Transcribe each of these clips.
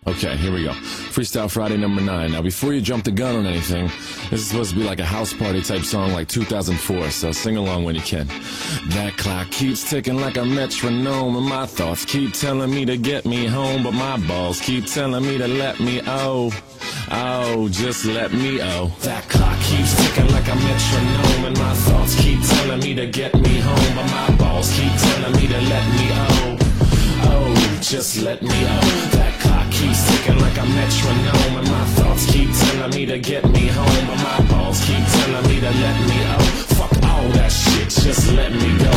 Okay, here we go. Freestyle Friday number 9. Now, before you jump the gun on anything, this is supposed to be like a house party type song like 2004, so sing along when you can. That clock keeps ticking like a metronome, and my thoughts keep telling me to get me home, but my balls keep telling me to let me just let me That clock keeps ticking like a metronome, and my thoughts keep telling me to get me home, but my balls keep telling me to let me just let me That clock keeps ticking like a metronome, and my thoughts keep telling me to get me home, but my balls keep telling me to let me fuck all that shit, just let me go.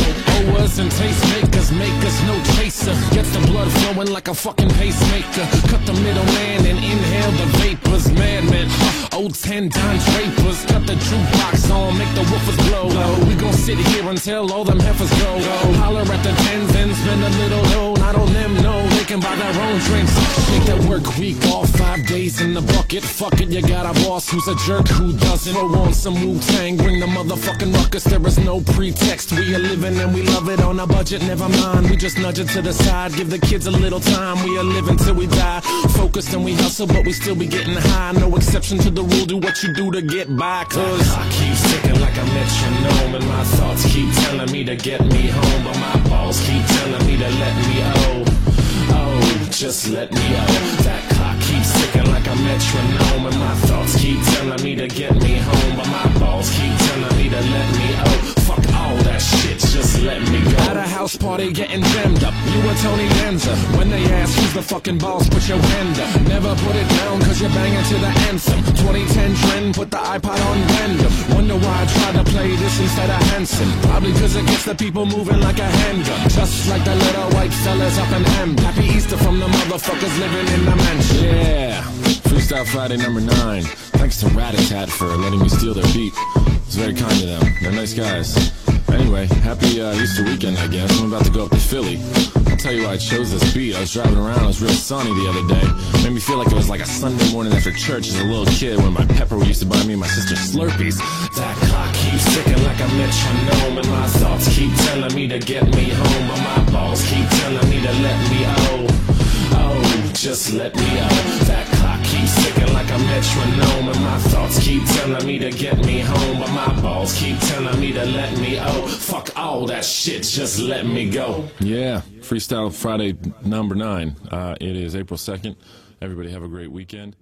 Owers and tastemakers make us no chaser. Gets the blood flowing like a fucking pacemaker. Cut the middleman and inhale the vapors. Madman, old 10 Don Drapers. Cut the jukebox on, make the woofers blow. We gon' sit here until all them heifers go. Holler at the tens and spend a little dough. Not on them, no, they can buy their own drinks. Make that work week off, 5 days in the bucket. Fuck it, you got a boss who's a jerk who doesn't. Throw on some Wu-Tang, bring the motherfucking ruckus. There is no pretext, we are living and we love it on a budget. Never mind, we just nudge it to the side. Give the kids a little time, we are living till we die. Focused and we hustle, but we still be getting high. No exception to the rule, do what you do to get by. Cause I keep ticking like a metronome, and my thoughts keep telling me to get me home, but my balls keep telling me to let me just let me That clock keeps ticking like a metronome, and my thoughts keep telling me to get me home, but my balls keep telling me to let me fuck all that shit, just let me go. At a house party getting jammed up, you and Tony Danza. When they ask who's the fucking boss, put your hand up. Never put it down cause you're banging to the anthem. 2010 trend, put the iPod on random. Wonder why I try to play this instead of Hanson. Probably cause it gets the people moving like a handgun. Just like the little white fellas up in Ham. Happy Easter from the motherfuckers living in the mansion. Yeah, Freestyle Friday number 9. Thanks to Rat-a-Tat for letting me steal their beat. It's very kind of them. They're nice guys. Anyway, happy Easter weekend, I guess. I'm about to go up to Philly. I'll tell you why I chose this beat. I was driving around, it was real sunny the other day. Made me feel like it was like a Sunday morning after church as a little kid when my pepper used to buy me and my sister Slurpees. That clock keeps ticking like a metronome, and my thoughts keep telling me to get me home, but my balls keep telling me to let me just let me That clock keeps ticking like a metronome, and my thoughts keep telling me to get me home, but my balls keep telling me to let me fuck all that shit, just let me go. Yeah, Freestyle Friday number 9. It is April 2nd. Everybody have a great weekend.